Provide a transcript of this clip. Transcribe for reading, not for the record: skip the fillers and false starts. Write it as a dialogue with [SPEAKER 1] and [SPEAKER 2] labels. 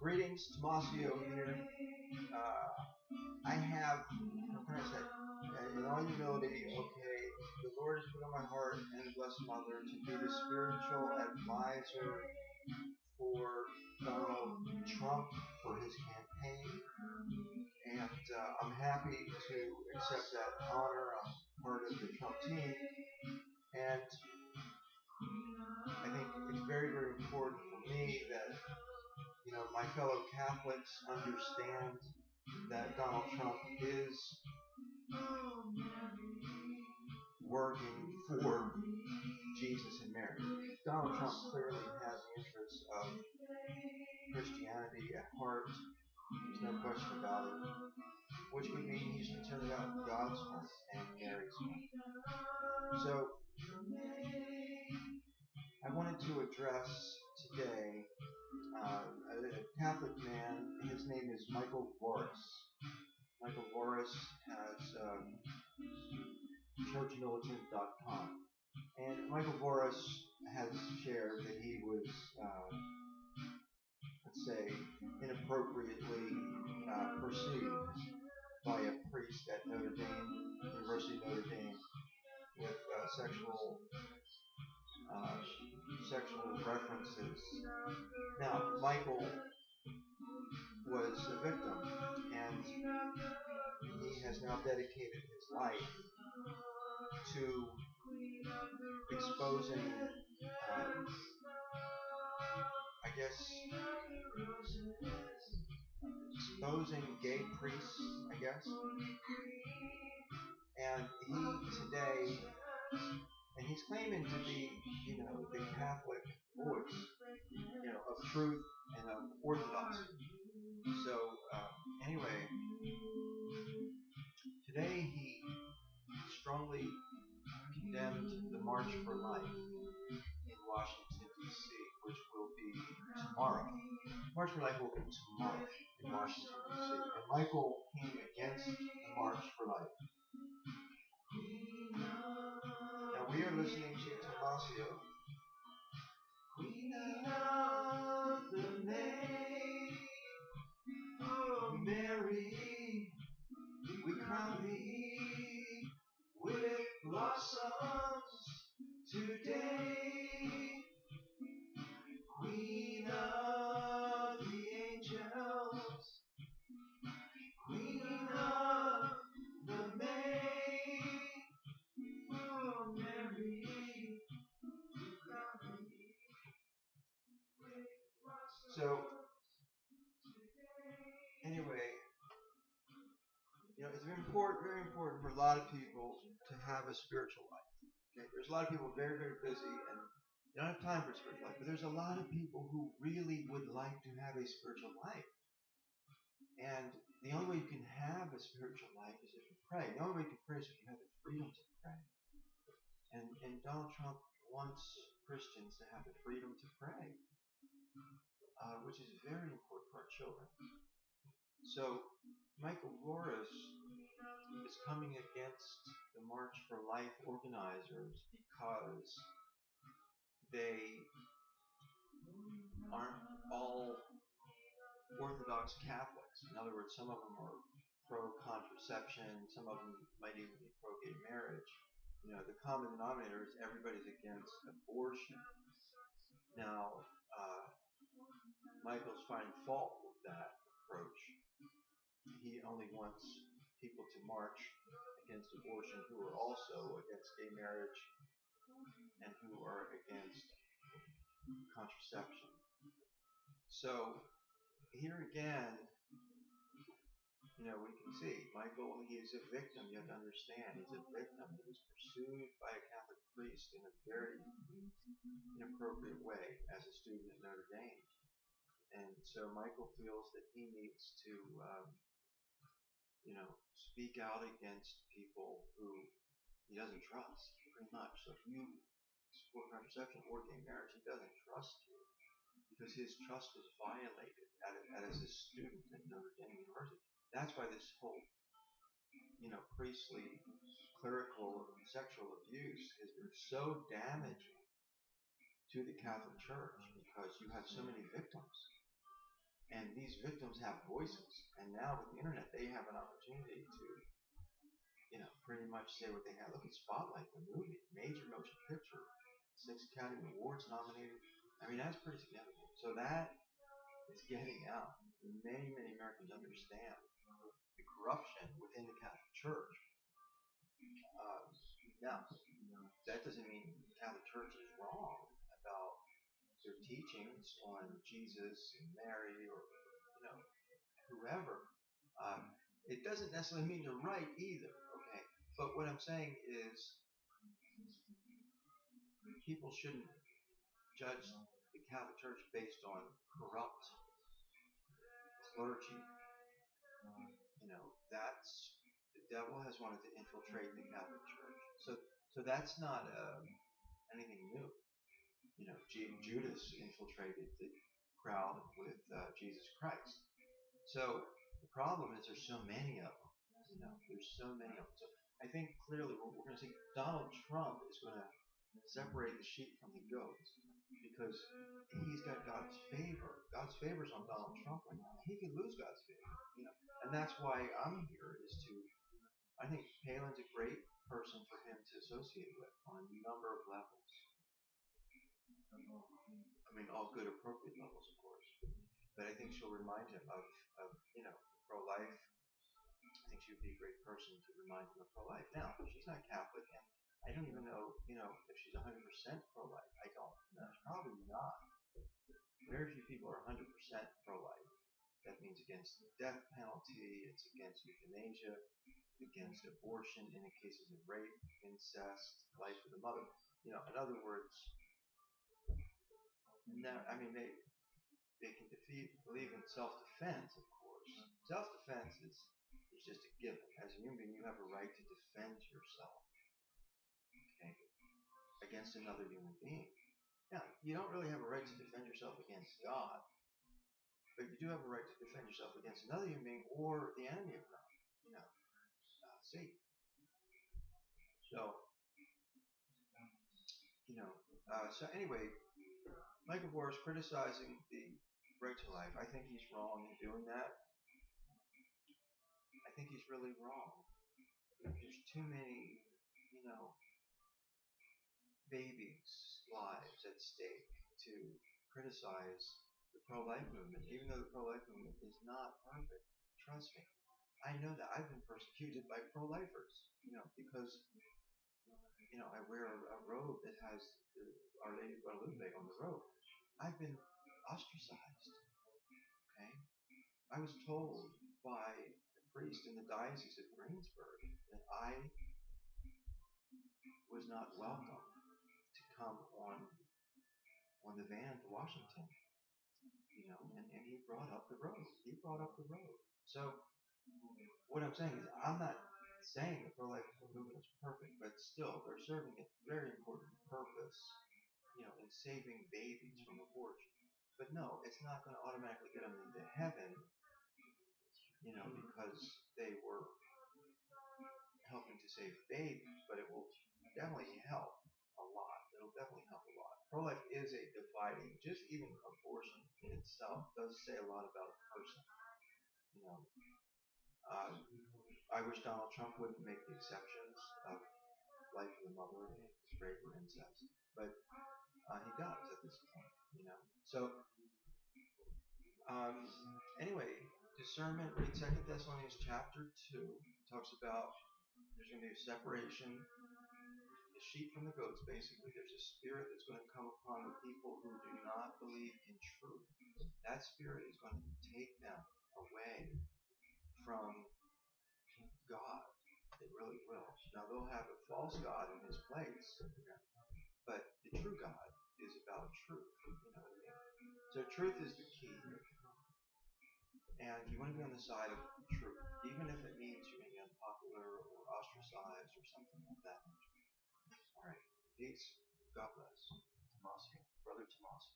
[SPEAKER 1] Greetings, Tomasio here. I have, how can I say, in all humility, okay, the Lord has put on my heart and blessed Mother to be the spiritual advisor for Donald Trump for his campaign, and I'm happy to accept that honor. I'm part of the Trump team, and I think it's very, very important for me that my fellow Catholics understand that Donald Trump is working for Jesus and Mary. Donald Trump clearly has the interests of Christianity at heart. There's no question about it. Which would mean he's concerned about God's heart and Mary's heart. So, I wanted to address today a Catholic man. His name is Michael Voris. Michael Voris has churchmilitant.com. And Michael Voris has shared that he was, let's say, inappropriately pursued by a priest at Notre Dame, University of Notre Dame, with sexual references. Now, Michael was a victim, and he has now dedicated his life to exposing, exposing gay priests, and he today, and he's claiming to be, the Catholic voice, of truth and of orthodoxy. So, anyway, today he strongly condemned the March for Life in Washington, D.C., which will be tomorrow. March for Life will be tomorrow in Washington, D.C. And Michael came against the March for Life. Now we are listening to Tomasio. Queen of the May, oh Mary, we crown thee with blossoms today. Queen of the angels, Queen of the May, oh Mary, we crown thee with blossoms. So, anyway, it's very important for a lot of people to have a spiritual life. Okay? There's a lot of people very, very busy and they don't have time for spiritual life, but there's a lot of people who really would like to have a spiritual life. And the only way you can have a spiritual life is if you pray. The only way you can pray is if you have the freedom to pray. And Donald Trump wants Christians to have the freedom to pray, which is very important for our children. So, Michael Voris is coming against the March for Life organizers because they aren't all Orthodox Catholics. In other words, some of them are pro-contraception, some of them might even be pro-gay marriage. The common denominator is everybody's against abortion. Now, Michael's finding fault with that approach. He only wants people to march against abortion who are also against gay marriage and who are against contraception. So, here again, we can see Michael, he is a victim. You have to understand, he's a victim. He was pursued by a Catholic priest in a very inappropriate way as a student at Notre Dame. And so Michael feels that he needs to, speak out against people who he doesn't trust, pretty much. So if you support contraception or gay marriage, he doesn't trust you because his trust was violated as a student at Notre Dame University. That's why this whole, priestly, clerical, sexual abuse has been so damaging to the Catholic Church because you have so many victims. And these victims have voices. And now with the internet, they have an opportunity to, pretty much say what they have. Look at Spotlight, the movie, major motion picture, 6 Academy Awards nominated. I mean, that's pretty significant. So that is getting out. Many, many Americans understand the corruption within the Catholic Church. Now, that doesn't mean the Catholic Church is wrong about their teachings on Jesus and Mary or, whoever. It doesn't necessarily mean they're right either, okay? But what I'm saying is people shouldn't judge the Catholic Church based on corrupt clergy. That's the devil has wanted to infiltrate the Catholic Church. So that's not anything new. Judas infiltrated the crowd with Jesus Christ. So the problem is there's so many of them. There's so many of them. So I think clearly we're going to see Donald Trump is going to separate the sheep from the goats because he's got God's favor. God's favor is on Donald Trump right now. He could lose God's favor. And that's why I'm here I think Palin's a great person for him to associate with on a number of levels. I mean, all good, appropriate levels, of course. But I think she'll remind him of pro-life. I think she would be a great person to remind him of pro-life. Now, she's not Catholic, and I don't even know, if she's 100% pro-life. I don't know. Probably not. Very few people are 100% pro-life. That means against the death penalty, it's against euthanasia, against abortion in cases of rape, incest, life of the mother. In other words, no, I mean, they can believe in self-defense, of course. Self-defense is just a given. As a human being, you have a right to defend yourself, okay, against another human being. Now, you don't really have a right to defend yourself against God, but you do have a right to defend yourself against another human being or the enemy of God, Satan. So anyway, Michael Voris criticizing the right to life. I think he's wrong in doing that. I think he's really wrong. There's too many, babies' lives at stake to criticize the pro-life movement, even though the pro-life movement is not perfect. Trust me. I know that I've been persecuted by pro-lifers, because, I wear a robe that has Our Lady of Guadalupe on the robe. I've been ostracized, okay? I was told by a priest in the Diocese of Greensburg that I was not welcome to come on the van to Washington, and he brought up the road. So what I'm saying is I'm not saying the pro-life movement is perfect, but still they're serving a very important purpose, in saving babies from abortion. But no, it's not going to automatically get them into heaven, because they were helping to save babies, but it will definitely help a lot. It'll definitely help a lot. Pro-life is a dividing, just even abortion in itself does say a lot about a person. I wish Donald Trump wouldn't make the exceptions of life of the mother, rape or incest, but he does at this point. So anyway, discernment. Read 2 Thessalonians chapter 2. It talks about there's going to be a separation, the sheep from the goats. Basically, there's a spirit that's going to come upon the people who do not believe in truth. That spirit is going to take them away from God. It really will. Now they'll have a false God in his place, but the true God is about truth. You know what I mean? So truth is the key. And you want to be on the side of truth, even if it means you're going to be unpopular or ostracized or something like that. All right. Peace. God bless. Tomasio. Brother Tomasio.